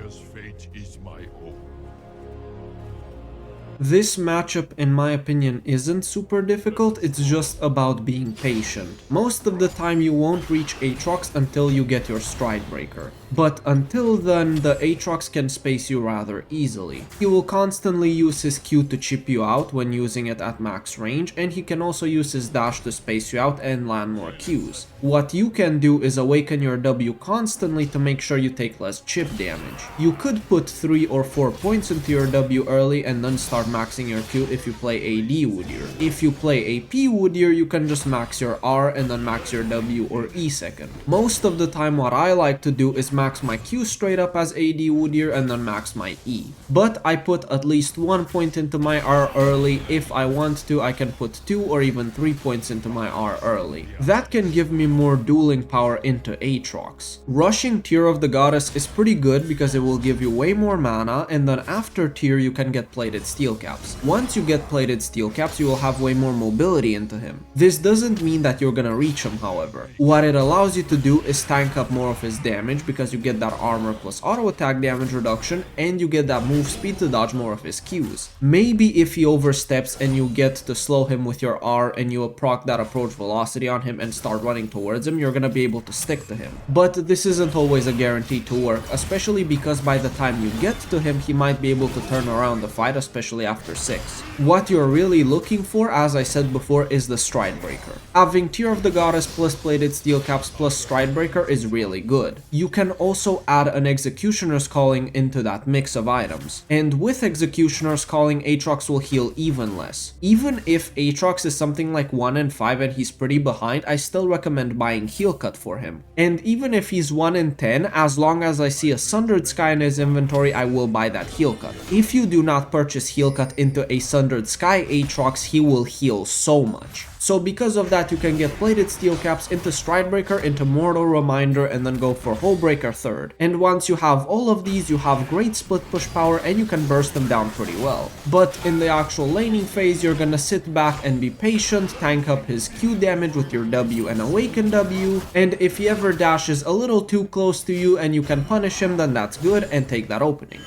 Udyr's fate is my own. This matchup, in my opinion, isn't super difficult, it's just about being patient. Most of the time you won't reach Aatrox until you get your Stride Breaker. But until then, the Aatrox can space you rather easily. He will constantly use his Q to chip you out when using it at max range, and he can also use his dash to space you out and land more Qs. What you can do is awaken your W constantly to make sure you take less chip damage. You could put 3 or 4 points into your W early and then start maxing your Q if you play AD Udyr. If you play AP Udyr, you can just max your R and then max your W or E second. Most of the time what I like to do is max my Q straight up as AD Udyr and then max my E. But I put at least 1 point into my R early. If I want to, I can put 2 or even 3 points into my R early. That can give me more dueling power into Aatrox. Rushing Tear of the Goddess is pretty good because it will give you way more mana, and then after Tear you can get plated steel caps. Once you get plated steel caps, you will have way more mobility into him. This doesn't mean that you're gonna reach him, however. What it allows you to do is tank up more of his damage because you get that armor plus auto attack damage reduction, and you get that move speed to dodge more of his Qs. Maybe if he oversteps and you get to slow him with your R and you proc that approach velocity on him and start running towards him, you're gonna be able to stick to him. But this isn't always a guarantee to work, especially because by the time you get to him, he might be able to turn around the fight, especially after 6. What you're really looking for, as I said before, is the Stride Breaker. Having Tear of the Goddess plus plated steel caps plus Stride Breaker is really good. You can also add an Executioner's Calling into that mix of items. And with Executioner's Calling, Aatrox will heal even less. Even if Aatrox is something like 1 in 5 and he's pretty behind, I still recommend buying Heal Cut for him. And even if he's 1 in 10, as long as I see a Sundered Sky in his inventory, I will buy that Heal Cut. If you do not purchase Heal Cut into a Sundered Sky Aatrox, he will heal so much. So because of that, you can get plated steel caps into Stride Breaker, into Mortal Reminder, and then go for Hull Breaker third. And once you have all of these, you have great split push power and you can burst them down pretty well. But in the actual laning phase, you're gonna sit back and be patient, tank up his Q damage with your W and Awaken W, and if he ever dashes a little too close to you and you can punish him, then that's good, and take that opening.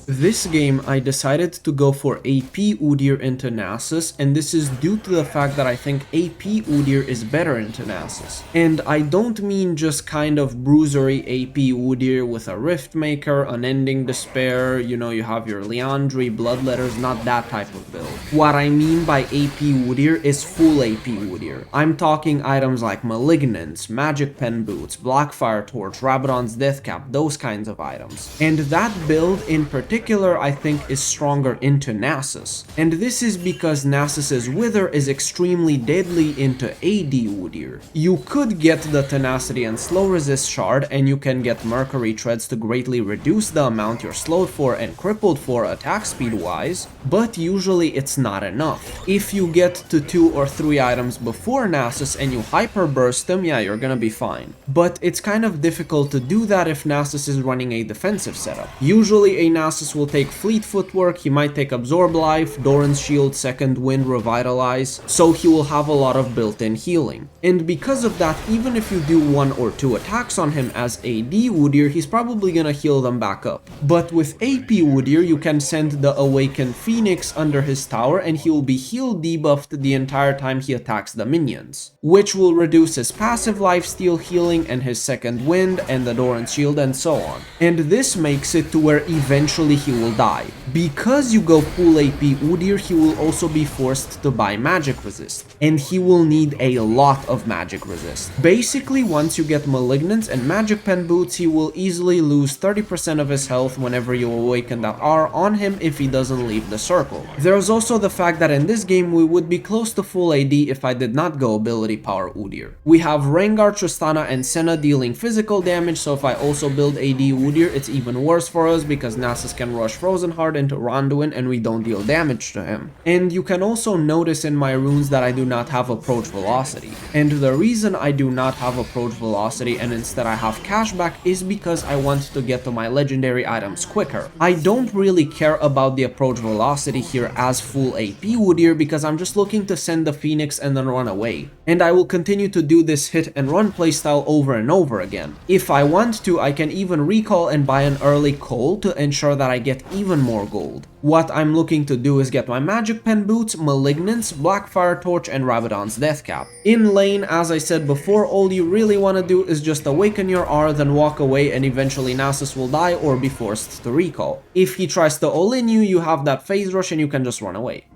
This game, I decided to go for AP Udyr into Nasus, and this is due to the fact that I think AP Udyr is better into Nasus. And I don't mean just kind of bruisery AP Udyr with a Rift Maker, Unending Despair, you know, you have your Leandry, Bloodletters, not that type of build. What I mean by AP Udyr is full AP Udyr. I'm talking items like Malignance, Magic Pen Boots, Blackfire Torch, Rabadon's Deathcap, those kinds of items. And that build in particular I think is stronger into Nasus, and this is because Nasus's Wither is extremely deadly into AD Udyr. You could get the Tenacity and Slow Resist shard, and you can get Mercury Treads to greatly reduce the amount you're slowed for and crippled for attack speed wise, but usually it's not enough. If you get to 2 or 3 items before Nasus and you Hyper Burst them, yeah, you're gonna be fine. But it's kind of difficult to do that if Nasus is running a defensive setup. Usually a Nasus will take Fleet Footwork, he might take Absorb Life, Doran's Shield, Second Wind, Revitalize, so he will have a lot of built-in healing. And because of that, even if you do 1 or 2 attacks on him as AD Udyr, he's probably gonna heal them back up. But with AP Udyr, you can send the Awakened Phoenix under his tower and he will be heal debuffed the entire time he attacks the minions, which will reduce his passive lifesteal healing and his Second Wind and the Doran's Shield and so on. And this makes it to where eventually he will die. Because you go full AP Udyr, he will also be forced to buy Magic Resist, and he will need a lot of Magic Resist. Basically, once you get Malignance and Magic Pen Boots, he will easily lose 30% of his health whenever you awaken that R on him if he doesn't leave the circle. There's also the fact that in this game we would be close to full AD if I did not go Ability Power Udyr. We have Rengar, Tristana, and Senna dealing physical damage, so if I also build AD Udyr, it's even worse for us because Nasus can rush Frozen Heart into Ronduin and we don't deal damage to him. And you can also notice in my runes that I do not have Approach Velocity. And the reason I do not have Approach Velocity and instead I have Cashback is because I want to get to my legendary items quicker. I don't really care about the Approach Velocity here as full AP Udyr because I'm just looking to send the Phoenix and then run away. And I will continue to do this hit and run playstyle over and over again. If I want to, I can even recall and buy an early coal to ensure that I get even more gold. What I'm looking to do is get my Magic Pen Boots, Malignance, Blackfire Torch, and Rabadon's Deathcap. In lane, as I said before, all you really want to do is just awaken your R, then walk away, and eventually Nasus will die or be forced to recall. If he tries to all-in you, you have that phase rush and you can just run away.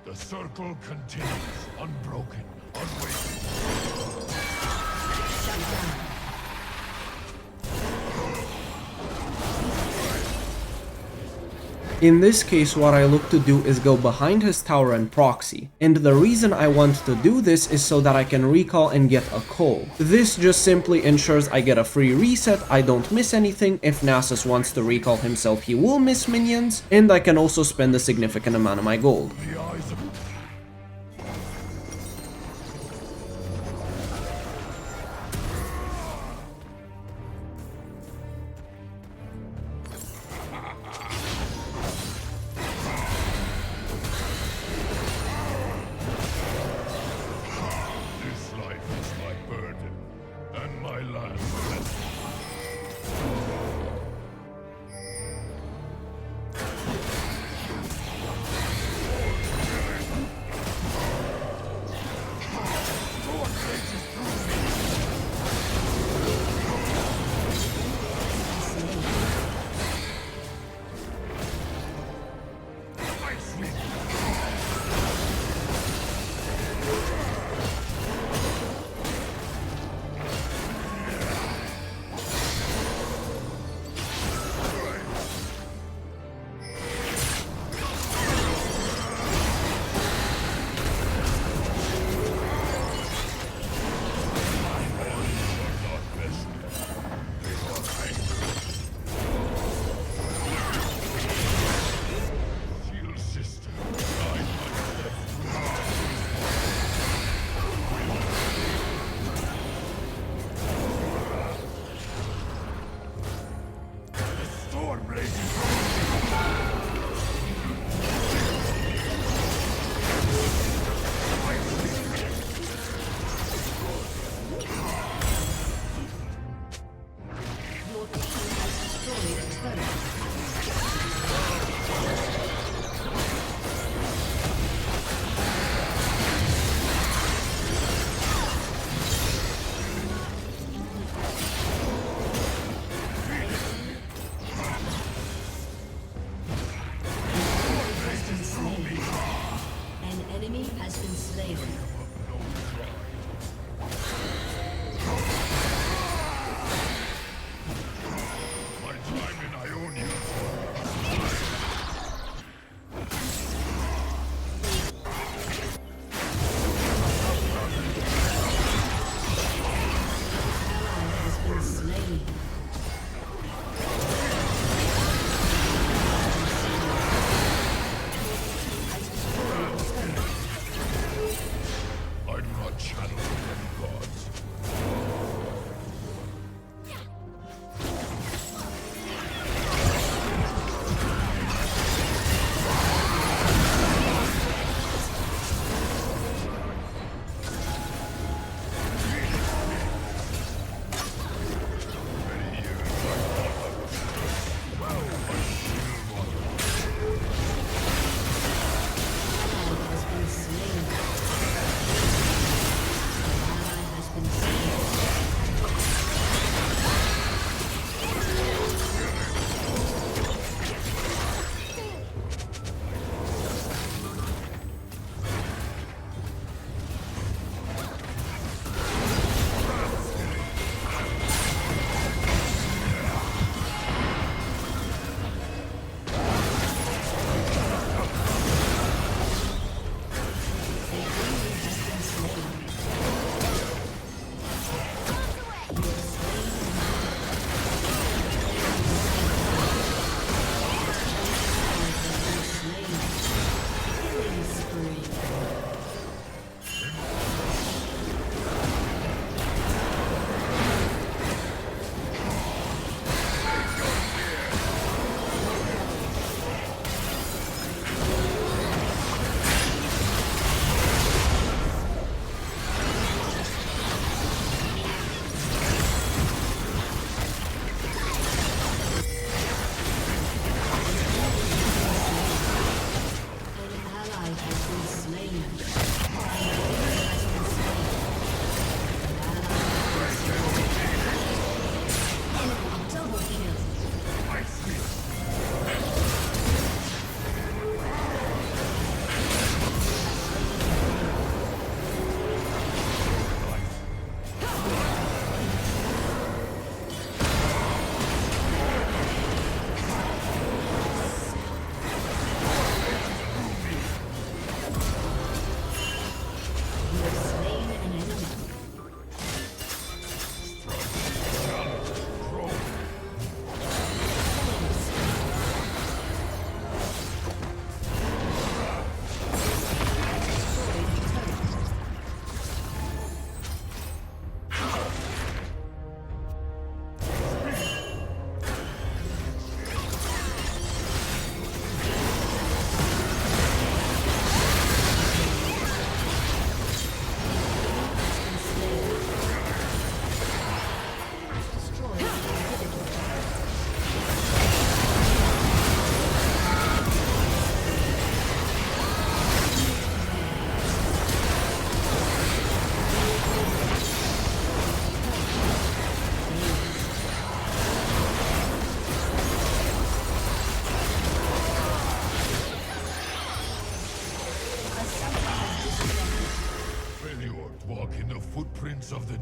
The circle continues, unbroken, unwavering. Shut down. In this case, what I look to do is go behind his tower and proxy, and the reason I want to do this is so that I can recall and get a coal. This just simply ensures I get a free reset, I don't miss anything. If Nasus wants to recall himself, he will miss minions, and I can also spend a significant amount of my gold. The eyes of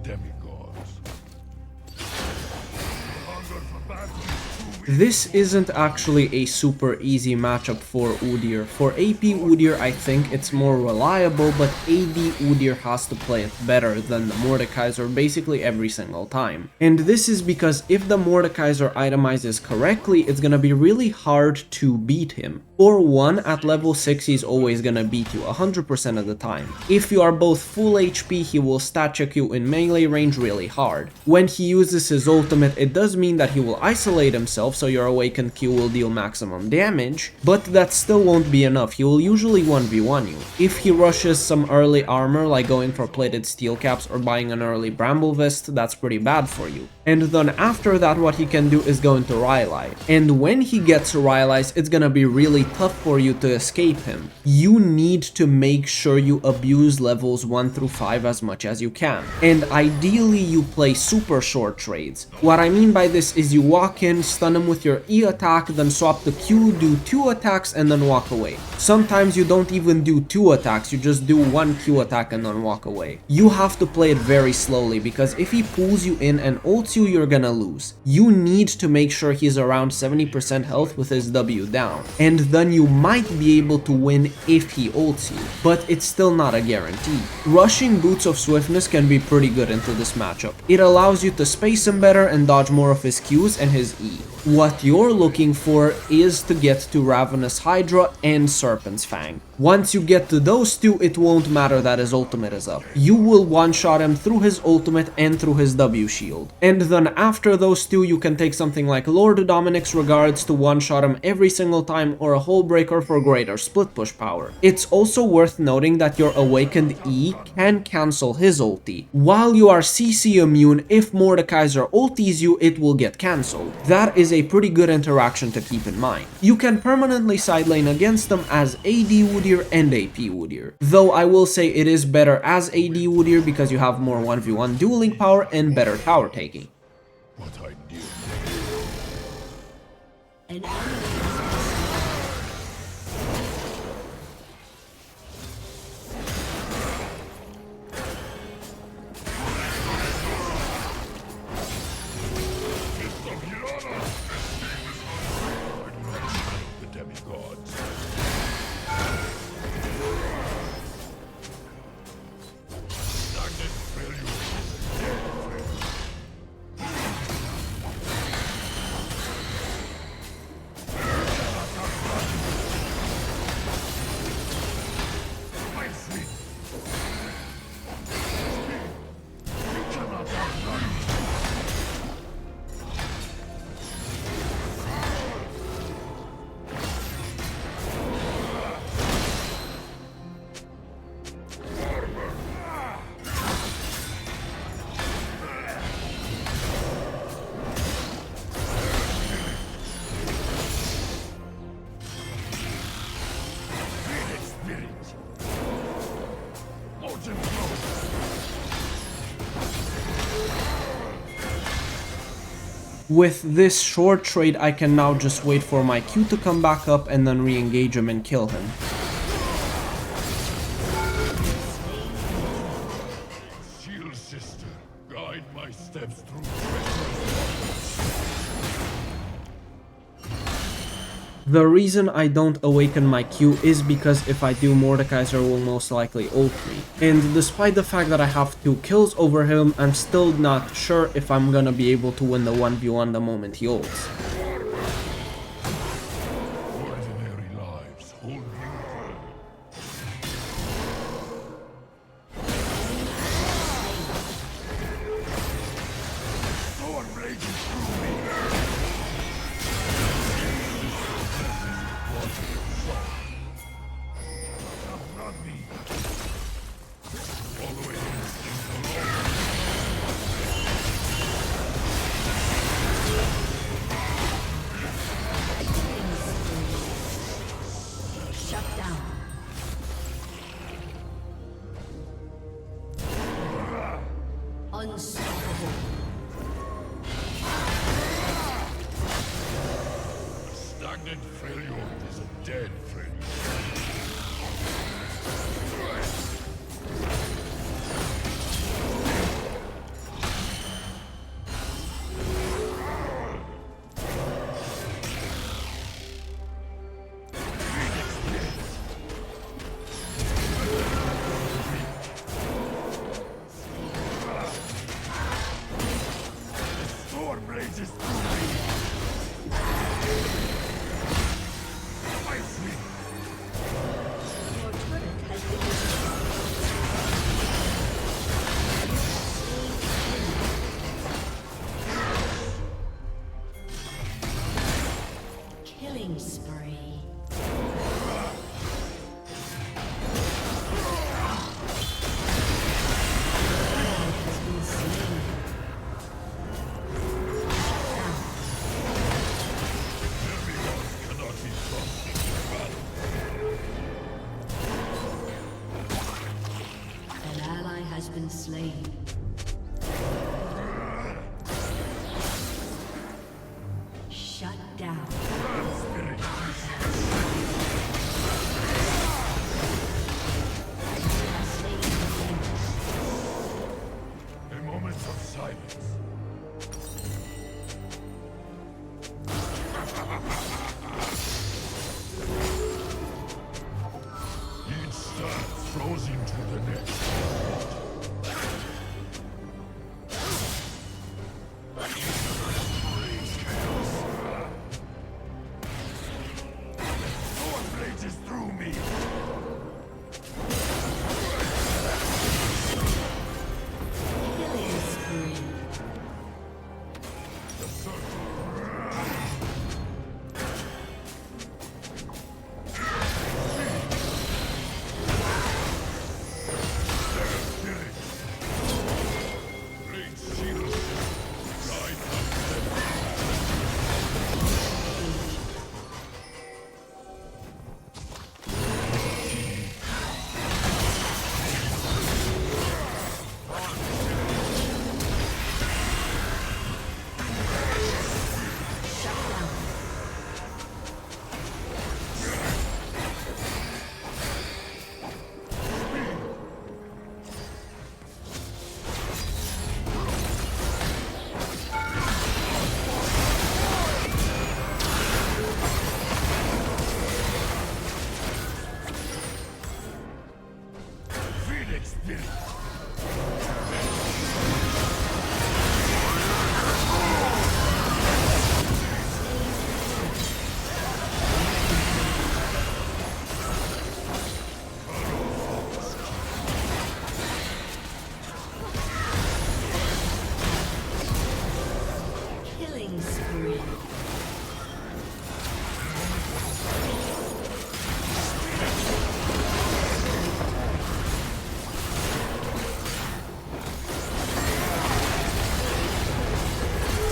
demigods. Hunger for battle is too weak. This isn't actually a super easy matchup for Udyr. For AP Udyr, I think it's more reliable, but AD Udyr has to play it better than the Mordekaiser basically every single time. And this is because if the Mordekaiser itemizes correctly, it's gonna be really hard to beat him. For one, at level 6 he's always gonna beat you 100% of the time. If you are both full HP, he will stat check you in melee range really hard. When he uses his ultimate, it does mean that he will isolate himself, so your awakened Q will deal maximum damage, but that still won't be enough. He will usually 1v1 you. If he rushes some early armor, like going for plated steel caps or buying an early bramble vest, that's pretty bad for you. And then after that, what he can do is go into Rylai. And when he gets Rylai's, it's gonna be really tough for you to escape him. You need to make sure you abuse levels 1 through 5 as much as you can. And ideally you play super short trades. What I mean by this is you walk in, stun him with your E attack, then swap the Q, do 2 attacks, and then walk away. Sometimes you don't even do 2 attacks, you just do 1 Q attack and then walk away. You have to play it very slowly, because if he pulls you in and ults you, you're gonna lose. You need to make sure he's around 70% health with his W down, and then you might be able to win if he ults you, but it's still not a guarantee. Rushing Boots of Swiftness can be pretty good into this matchup. It allows you to space him better and dodge more of his Qs and his E. What you're looking for is to get to Ravenous Hydra and Serpent's Fang. Once you get to those two, it won't matter that his ultimate is up. You will one-shot him through his ultimate and through his W shield. And then after those two, you can take something like Lord Dominic's Regards to one-shot him every single time, or a Hull Breaker for greater split push power. It's also worth noting that your Awakened E can cancel his ulti. While you are CC immune, if Mordekaiser ulties you, it will get cancelled. That is a pretty good interaction to keep in mind. You can permanently side lane against them as AD Udyr and AP Udyr. Though I will say it is better as AD Udyr because you have more 1v1 dueling power and better tower taking. What I knew. An enemy The demigods. Stagnant failure is a dead friend. My friend. You cannot outrun me. With this short trade, I can now just wait for my Q to come back up and then re-engage him and kill him. Shield sister, guide my steps through treacherous. The reason I don't awaken my Q is because if I do, Mordekaiser will most likely ult me. And despite the fact that I have 2 kills over him, I'm still not sure if I'm gonna be able to win the 1v1 the moment he ults. Ordinary lives hold you. Sword blazing through me. Outrun me. Following instinct alone. shut down. Unstoppable. Stagnant failure is a dead friend. blazes through me. Fight me. Your turret has been destroyed. Killing spree. Has been slain. Cannot be trusted in battle. An ally has been slain. Shut down. Spirit. Slain the enemy. A moment of silence. Each step throws into the next. Sword blazes through me. Killing spree. The circle. Great shield. Guide Shut down. Phoenix Spirit. Killing spree.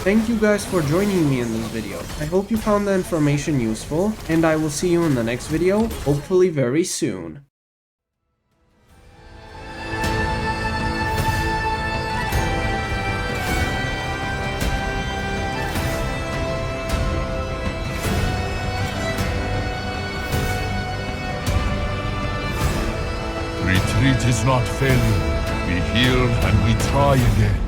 Thank you guys for joining me in this video. I hope you found the information useful, and I will see you in the next video, hopefully very soon. Retreat is not failure. We heal and we try again.